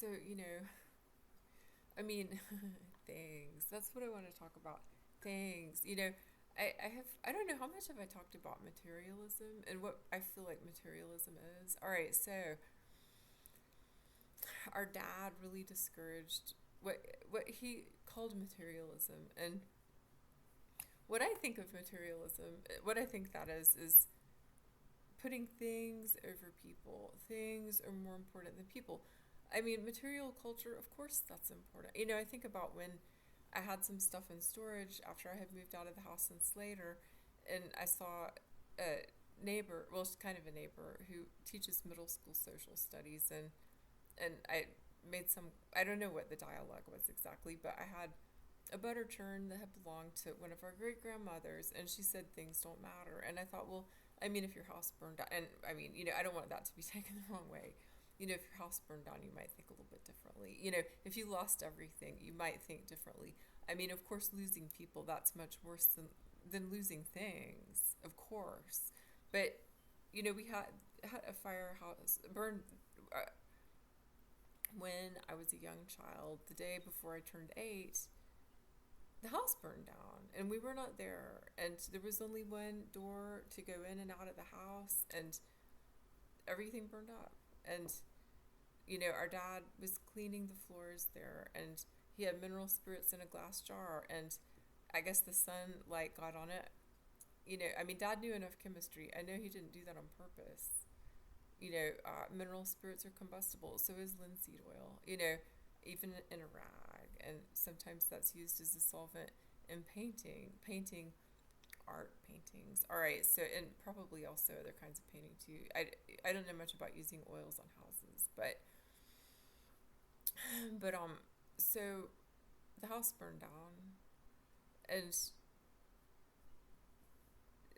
So, I mean, things. That's what I want to talk about. Things. I don't know how much have I talked about materialism and what I feel like materialism is. All right, so our dad really discouraged what he called materialism, and what I think of materialism, what I think that is putting things over people. Things are more important than people. I mean, material culture, of course, that's important. I think about when I had some stuff in storage after I had moved out of the house in Slater, and I saw a neighbor, well, she's kind of a neighbor, who teaches middle school social studies, and I made some, I don't know what the dialogue was exactly, but I had a butter churn that had belonged to one of our great grandmothers, and she said things don't matter. And I thought, well, I mean, if your house burned down, and I mean, I don't want that to be taken the wrong way. If your house burned down, you might think a little bit differently. If you lost everything, you might think differently. I mean, of course, losing people, that's much worse than losing things, of course. But, we had a firehouse burned when I was a young child, the day before I turned 8. The house burned down and we were not there, and there was only one door to go in and out of the house, and everything burned up. And our dad was cleaning the floors there, and he had mineral spirits in a glass jar, and I guess the sun like got on it. I mean, dad knew enough chemistry. I know he didn't do that on purpose. Mineral spirits are combustible, so is linseed oil, even in a rag. And sometimes that's used as a solvent in painting art paintings. All right, so, and probably also other kinds of painting too. I don't know much about using oils on houses, but so the house burned down, and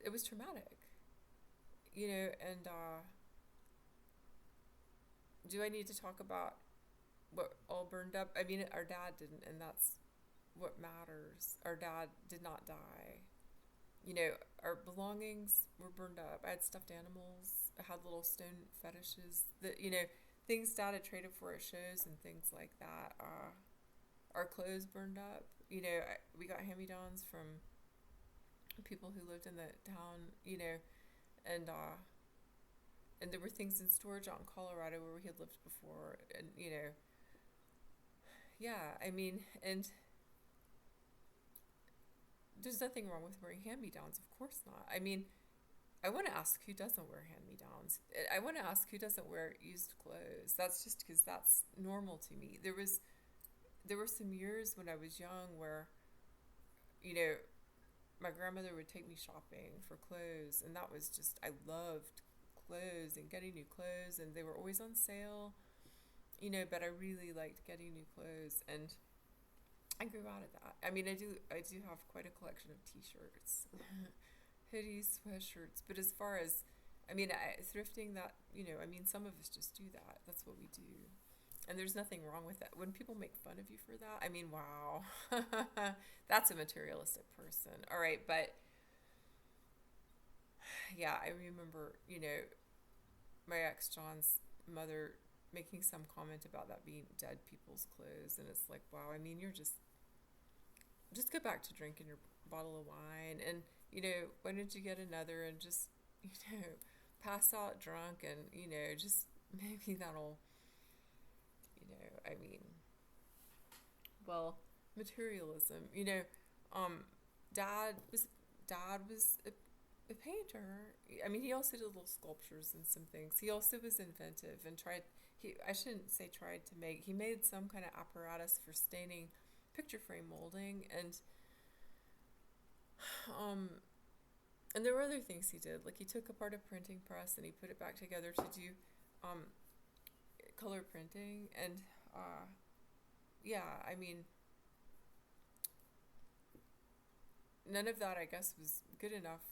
it was traumatic, and do I need to talk about what all burned up? I mean, our dad didn't, and that's what matters. Our dad did not die. You know, our belongings were burned up. I had stuffed animals. I had little stone fetishes that, things dad had traded for at shows and things like that. Our clothes burned up. We got hand-me-downs from people who lived in the town, and there were things in storage out in Colorado where we had lived before, and yeah, I mean, and there's nothing wrong with wearing hand-me-downs, of course not. I mean, I want to ask who doesn't wear hand-me-downs. I want to ask who doesn't wear used clothes. That's just because that's normal to me. There were some years when I was young where, you know, my grandmother would take me shopping for clothes, and that was just, I loved clothes and getting new clothes, and they were always on sale, but I really liked getting new clothes, and I grew out of that. I mean, I do have quite a collection of t-shirts, hoodies, sweatshirts, but as far as, I mean, thrifting, that, I mean, some of us just do that. That's what we do. And there's nothing wrong with that. When people make fun of you for that, I mean, wow. That's a materialistic person. All right, but yeah, I remember, my ex John's mother making some comment about that being dead people's clothes, and it's like, wow, I mean, you're just go back to drinking your bottle of wine, and why don't you get another and just you know pass out drunk, and just maybe that'll, I mean, well, materialism, um dad was dad was a painter. I mean, he also did little sculptures and some things. He also was inventive and tried, I shouldn't say tried to make, he made some kind of apparatus for staining picture frame molding, um and there were other things he did. Like, he took apart a printing press and he put it back together to do um color printing, and uh yeah, I mean, none of that, I guess, was good enough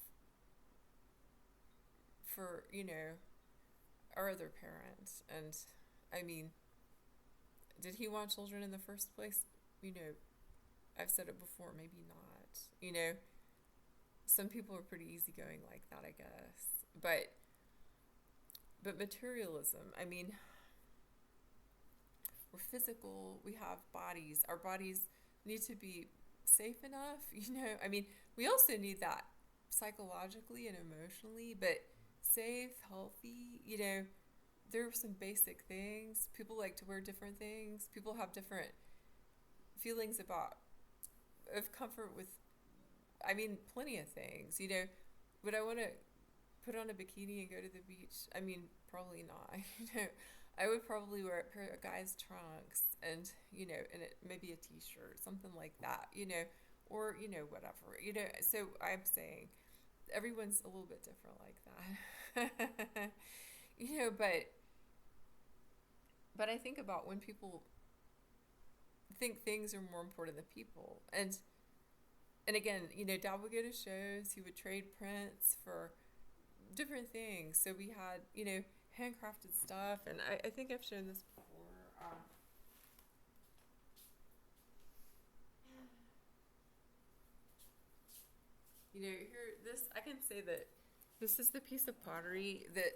for, our other parent. And I mean, did he want children in the first place? You know, I've said it before, maybe not. Some people are pretty easygoing like that, I guess. But materialism, I mean, we're physical, we have bodies. Our bodies need to be safe enough, I mean, we also need that psychologically and emotionally, but safe, healthy, there are some basic things. People like to wear different things. People have different feelings about of comfort with, I mean, plenty of things. Would I want to put on a bikini and go to the beach? I mean, probably not. I would probably wear a pair of guys' trunks and, and maybe a t-shirt, something like that, or, whatever, So I'm saying everyone's a little bit different like that, but I think about when people think things are more important than people. And again, Dad would go to shows, he would trade prints for different things. So we had, handcrafted stuff, and I think I've shown this before. Here, this, I can say that this is the piece of pottery that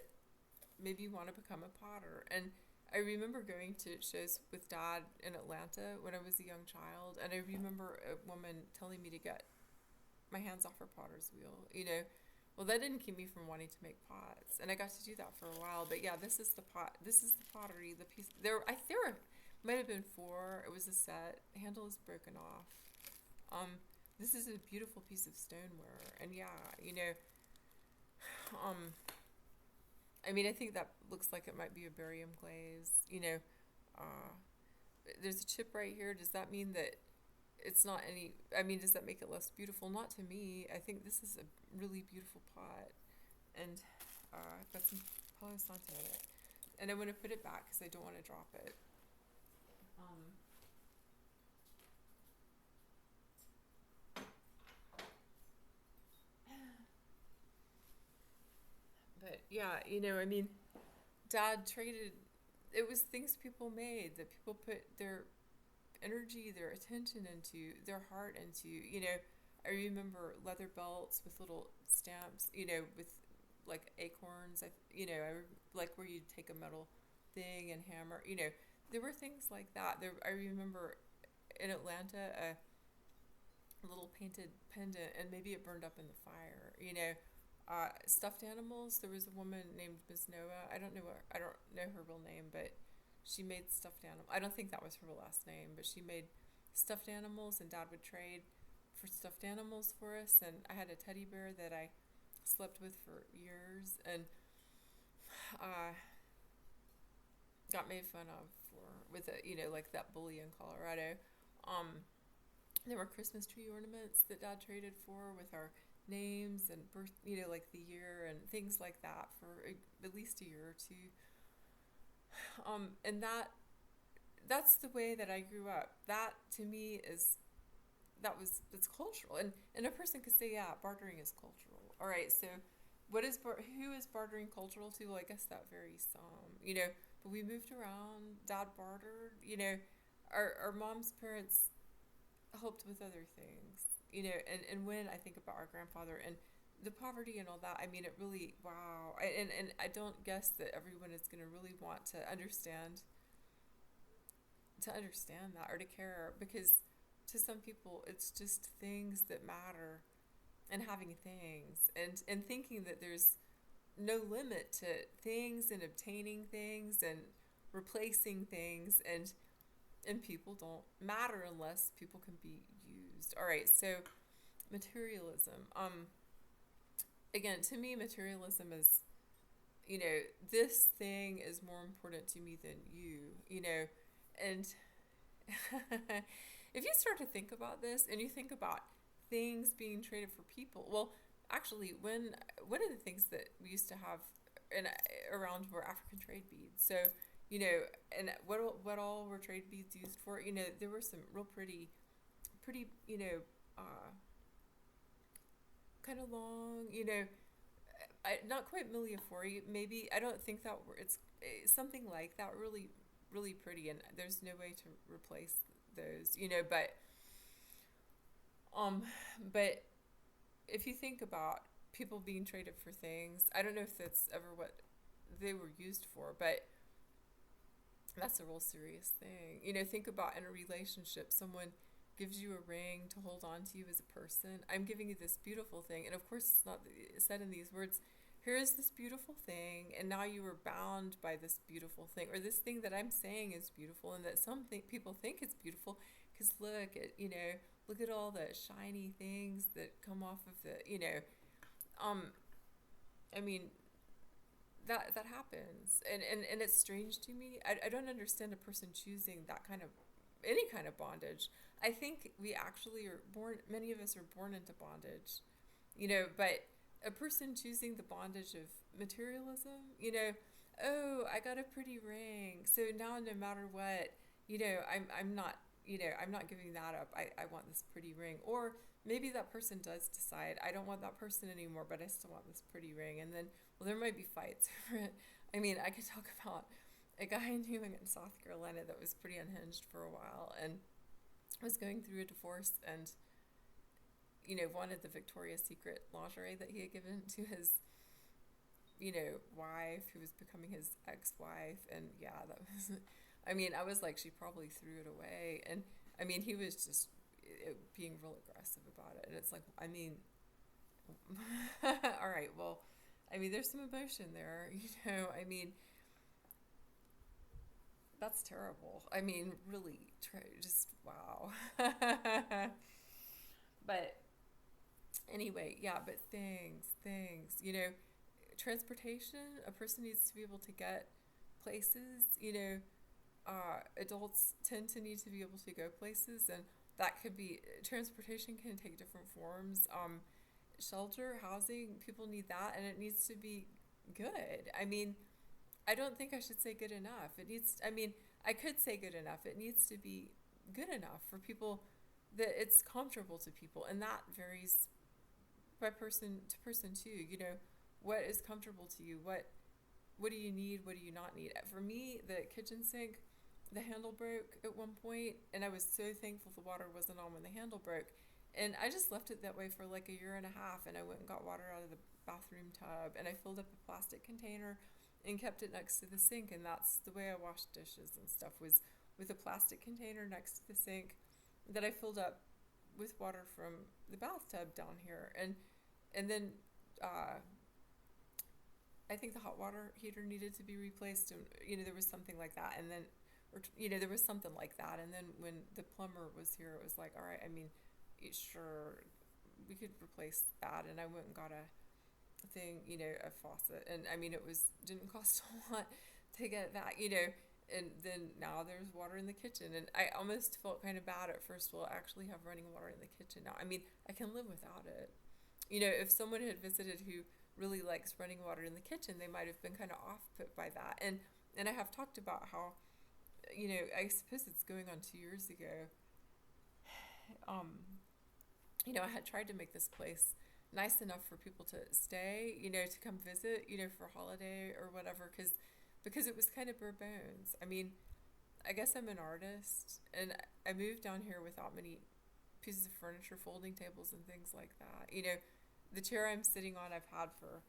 maybe you want to become a potter. And I remember going to shows with Dad in Atlanta when I was a young child, and I remember a woman telling me to get my hands off her potter's wheel, Well, that didn't keep me from wanting to make pots, and I got to do that for a while. But yeah, this is the pot. This is the pottery. The piece there might have been four. It was a set. The handle is broken off. This is a beautiful piece of stoneware, and yeah, I mean, I think that looks like it might be a barium glaze. Uh, there's a chip right here. Does that mean that it's not any, I mean, does that make it less beautiful? Not to me. I think this is a really beautiful pot, and I've got some Palo Santo in it, and I'm going to put it back because I don't want to drop it. But yeah, I mean, Dad traded, it was things people made that people put their energy, their attention into, their heart into, I remember leather belts with little stamps, with like acorns, like where you'd take a metal thing and hammer, there were things like that. I remember in Atlanta a little painted pendant, and maybe it burned up in the fire, stuffed animals. There was a woman named Miss Noah. I don't know her real name, but she made stuffed animals. I don't think that was her last name, but she made stuffed animals, and Dad would trade for stuffed animals for us. And I had a teddy bear that I slept with for years, and got made fun of with a, like that bully in Colorado. There were Christmas tree ornaments that Dad traded for with our names and birth, like the year and things like that for at least a year or two. And that's the way that I grew up. That to me that's cultural. And a person could say, yeah, bartering is cultural. All right, so who is bartering cultural to? Well, I guess that varies some, but we moved around. Dad bartered, our mom's parents helped with other things, and when I think about our grandfather and the poverty and all that, I mean, it really, wow. And I don't guess that everyone is going to really want to understand that or to care, because to some people it's just things that matter, and having things, and thinking that there's no limit to things and obtaining things and replacing things, and people don't matter unless people can be used. All right, so materialism. Again, to me, materialism is, this thing is more important to me than you, and if you start to think about this and you think about things being traded for people, well, actually, one of the things that we used to have around were African trade beads. So, and what all were trade beads used for? There were some real pretty, kind of long, not quite Miliafori, maybe. I don't think that it's something like that, really, really pretty, and there's no way to replace those, but if you think about people being traded for things, I don't know if that's ever what they were used for, but That's a real serious thing. You know, think about in a relationship, someone gives you a ring to hold on to you as a person. I'm giving you this beautiful thing. And of course, it's not said in these words. Here is this beautiful thing, and now you are bound by this beautiful thing, or this thing that I'm saying is beautiful, and that people think it's beautiful because look at all the shiny things that come off of um, I mean, that happens, and it's strange to me. I don't understand a person choosing that kind of any kind of bondage. I think we actually are born, many of us are born into bondage, but a person choosing the bondage of materialism, oh, I got a pretty ring, so now no matter what, I'm not, I'm not giving that up. I want this pretty ring. Or maybe that person does decide, I don't want that person anymore, but I still want this pretty ring. And then, well, there might be fights over it. I mean, I could talk about a guy I knew in South Carolina that was pretty unhinged for a while and was going through a divorce, and wanted the Victoria's Secret lingerie that he had given to his wife, who was becoming his ex-wife. And yeah, that was, I mean, I was like, she probably threw it away. And I mean, he was just being real aggressive about it. And it's like, I mean, all right, well, I mean, there's some emotion there, I mean, that's terrible. I mean, really, just wow. But anyway, yeah, but things, transportation, a person needs to be able to get places, adults tend to need to be able to go places, and that could be, transportation can take different forms. Shelter, housing, people need that, and it needs to be good. I mean, I don't think I should say good enough. I mean, I could say good enough. It needs to be good enough for people, that it's comfortable to people, and that varies by person to person too. What is comfortable to you? What do you need? What do you not need? For me, the kitchen sink, the handle broke at one point, and I was so thankful the water wasn't on when the handle broke. And I just left it that way for like a year and a half, and I went and got water out of the bathroom tub, and I filled up a plastic container and kept it next to the sink. And that's the way I washed dishes and stuff, was with a plastic container next to the sink that I filled up with water from the bathtub down here. And then I think the hot water heater needed to be replaced, and there was something like that. And then, or there was something like that. And then when the plumber was here, it was like, all right, I mean, sure, we could replace that. And I went and got a thing, a faucet, and I mean, didn't cost a lot to get that, and then now there's water in the kitchen, and I almost felt kind of bad at first. Well, I actually have running water in the kitchen now. I mean, I can live without it. If someone had visited who really likes running water in the kitchen, they might have been kind of off put by that. And I have talked about how, I suppose it's going on 2 years ago. I had tried to make this place nice enough for people to stay, to come visit, for a holiday or whatever, because it was kind of bare bones. I mean, I guess I'm an artist, and I moved down here without many pieces of furniture, folding tables and things like that. The chair I'm sitting on, I've had for,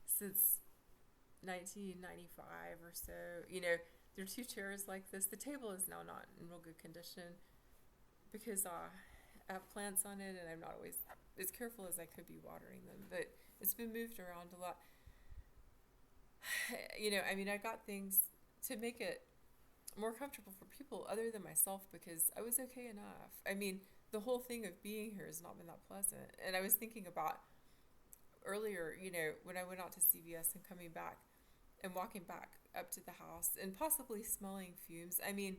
since 1995 or so. There are two chairs like this. The table is now not in real good condition because I have plants on it, and I'm not always as careful as I could be watering them. But it's been moved around a lot. I mean, I got things to make it more comfortable for people other than myself, because I was okay enough. I mean, the whole thing of being here has not been that pleasant. And I was thinking about earlier, when I went out to CVS and coming back and walking back up to the house and possibly smelling fumes. I mean,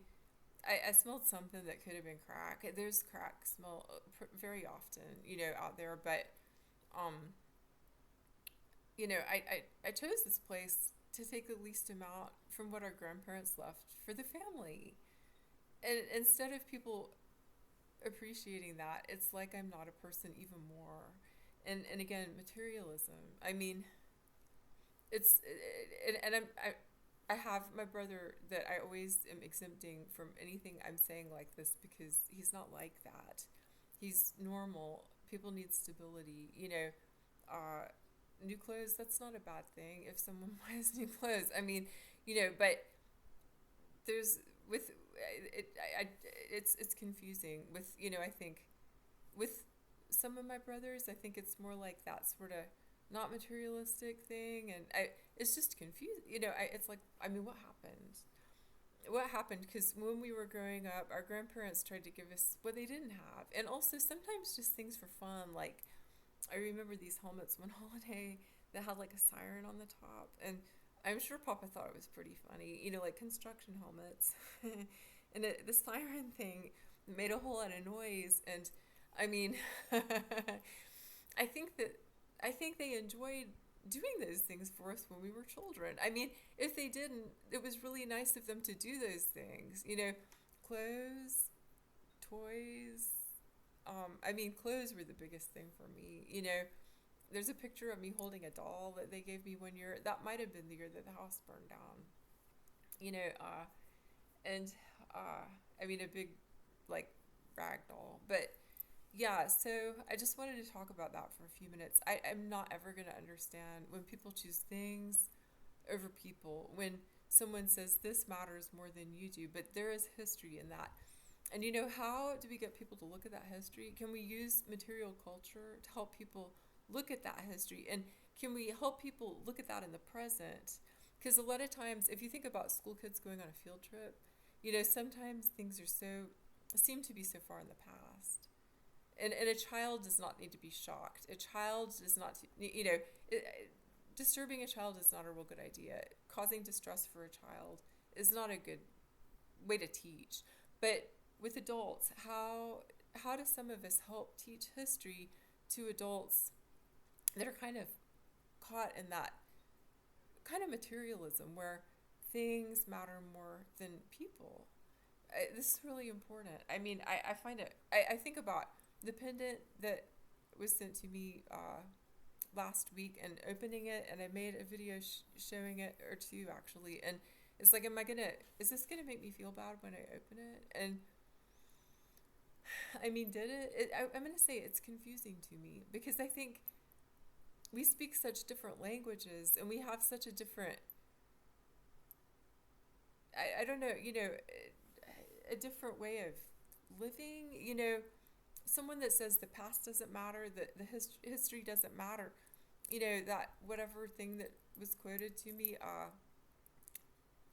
I smelled something that could have been crack. There's crack smell very often, out there. But, I chose this place to take the least amount from what our grandparents left for the family. And instead of people appreciating that, it's like I'm not a person even more. And again, materialism. I mean, I have my brother that I always am exempting from anything I'm saying like this, because he's not like that. He's normal. People need stability. new clothes, that's not a bad thing if someone buys new clothes. I mean, but there's with it's confusing with, I think with some of my brothers, I think it's more like that sort of not materialistic thing, and it's just confusing. It's like, I mean, what happened? What happened? Because when we were growing up, our grandparents tried to give us what they didn't have, and also sometimes just things for fun. Like, I remember these helmets one holiday that had like a siren on the top, and I'm sure Papa thought it was pretty funny. Like construction helmets, and the siren thing made a whole lot of noise, and I mean, I think that I think they enjoyed doing those things for us when we were children. I mean, if they didn't, it was really nice of them to do those things. Clothes, toys. I mean, clothes were the biggest thing for me. There's a picture of me holding a doll that they gave me one year. That might have been the year that the house burned down. And I mean, a big, like, rag doll. But yeah, so I just wanted to talk about that for a few minutes. I'm not ever going to understand when people choose things over people, when someone says this matters more than you do, but there is history in that. And how do we get people to look at that history? Can we use material culture to help people look at that history? And can we help people look at that in the present? Because a lot of times, if you think about school kids going on a field trip, sometimes things seem to be so far in the past. And a child does not need to be shocked. A child does not, disturbing a child is not a real good idea. Causing distress for a child is not a good way to teach. But with adults, how do some of us help teach history to adults that are kind of caught in that kind of materialism where things matter more than people? This is really important. I mean, I find it, I think about the pendant that was sent to me last week, and opening it, and I made a video showing it, or two actually, and it's like, is this gonna make me feel bad when I open it? And I mean, did it? I'm gonna say it's confusing to me, because I think we speak such different languages, and we have such a different, I don't know, a different way of living. Someone that says the past doesn't matter, that the history doesn't matter, that whatever thing that was quoted to me,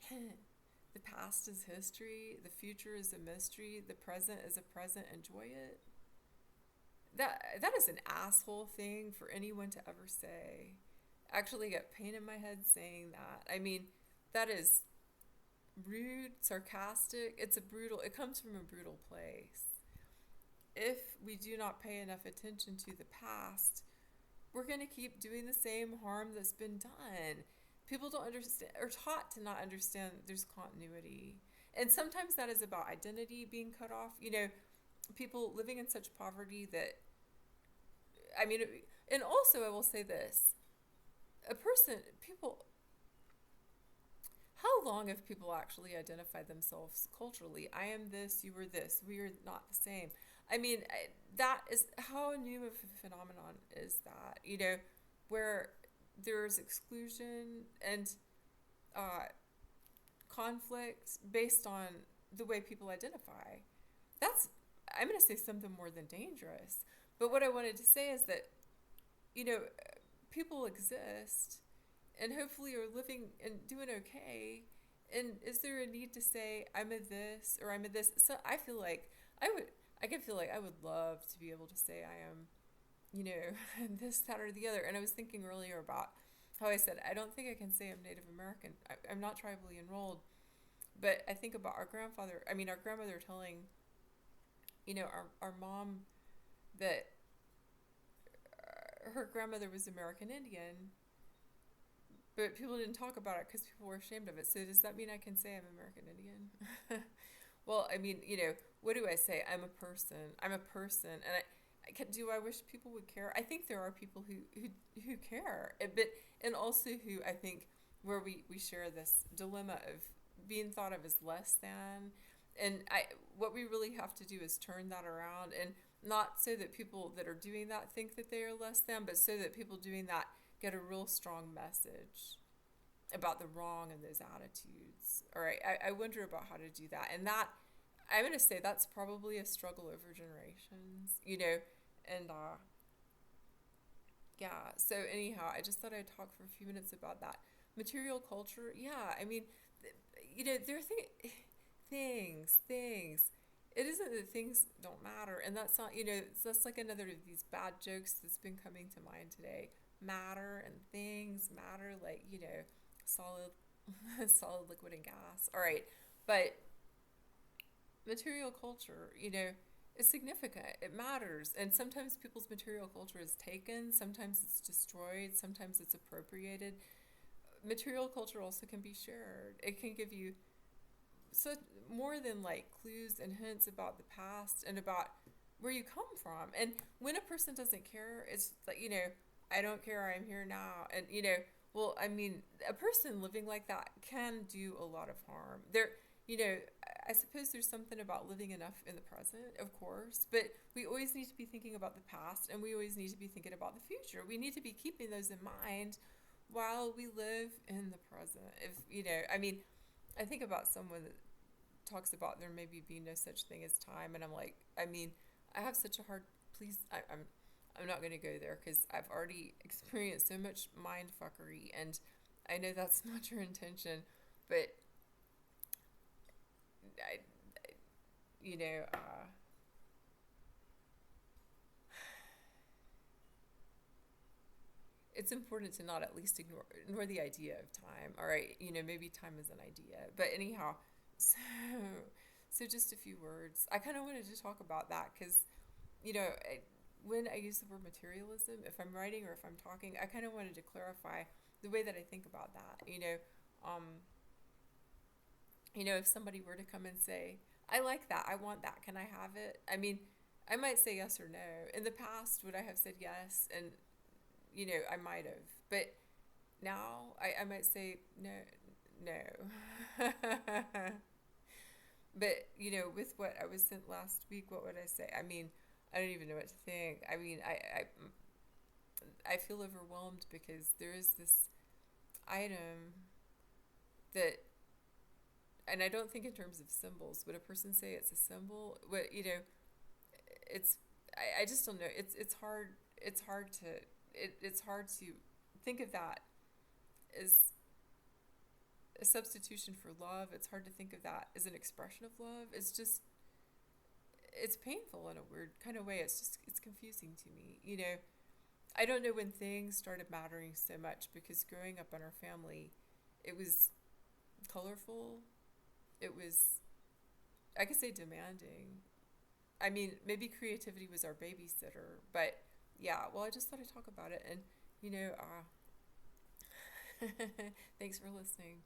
the past is history, the future is a mystery, the present is a present, enjoy it. That is an asshole thing for anyone to ever say. I actually get pain in my head saying that. I mean, that is rude, sarcastic. It comes from a brutal place. If we do not pay enough attention to the past, we're going to keep doing the same harm that's been done. People don't understand, or taught to not understand, there's continuity. And sometimes that is about identity being cut off. People living in such poverty that, I mean, and also I will say this, how long have people actually identified themselves culturally? I am this, you are this, we are not the same. I mean, that is, how new of a phenomenon is that, where there's exclusion and conflict based on the way people identify. That's, I'm going to say, something more than dangerous. But what I wanted to say is that, people exist and hopefully are living and doing okay. And is there a need to say, I'm a this or I'm a this? So I feel like I can feel like I would love to be able to say I am, this, that, or the other. And I was thinking earlier about how I said, I don't think I can say I'm Native American. I'm not tribally enrolled. But I think about our grandmother telling, our mom that her grandmother was American Indian, but people didn't talk about it because people were ashamed of it. So does that mean I can say I'm American Indian? Well, I mean, what do I say? I'm a person. And do I wish people would care? I think there are people who care, and also who, I think, where we share this dilemma of being thought of as less than. And what we really have to do is turn that around, and not so that people that are doing that think that they are less than, but so that people doing that get a real strong message about the wrong in those attitudes. All right, I wonder about how to do that. And that, I'm going to say that's probably a struggle over generations, and yeah. So anyhow, I just thought I'd talk for a few minutes about that. Material culture, yeah, I mean, there are things. It isn't that things don't matter, and that's not, that's like another of these bad jokes that's been coming to mind today. Matter and things matter, like, solid, solid, liquid, and gas. All right, but material culture, is significant. It matters, and sometimes people's material culture is taken. Sometimes it's destroyed. Sometimes it's appropriated. Material culture also can be shared. It can give you so more than like clues and hints about the past and about where you come from. And when a person doesn't care, it's like, I don't care, I'm here now. And, well, I mean, a person living like that can do a lot of harm. I suppose there's something about living enough in the present, of course, but we always need to be thinking about the past, and we always need to be thinking about the future. We need to be keeping those in mind while we live in the present. I mean, I think about someone that talks about there maybe be no such thing as time, and I'm like, I mean, I have such a hard, please, I'm not going to go there because I've already experienced so much mind fuckery, and I know that's not your intention, but I it's important to not at least ignore the idea of time. All right, maybe time is an idea, but anyhow, so just a few words. I kind of wanted to talk about that because, when I use the word materialism, if I'm writing or if I'm talking, I kind of wanted to clarify the way that I think about that. If somebody were to come and say, I like that, I want that, can I have it? I mean, I might say yes or no. In the past, would I have said yes? And, I might have. But now, I might say no. But, with what I was sent last week, what would I say? I mean, I don't even know what to think. I mean, I feel overwhelmed because there is this item that, and I don't think in terms of symbols. Would a person say it's a symbol? It's, I just don't know. It's hard. It's hard to think of that as a substitution for love. It's hard to think of that as an expression of love. It's painful in a weird kind of way. It's confusing to me. I don't know when things started mattering so much, because growing up in our family, it was colorful. It was, I could say, demanding. I mean, maybe creativity was our babysitter, but yeah, well, I just thought I'd talk about it. And, thanks for listening.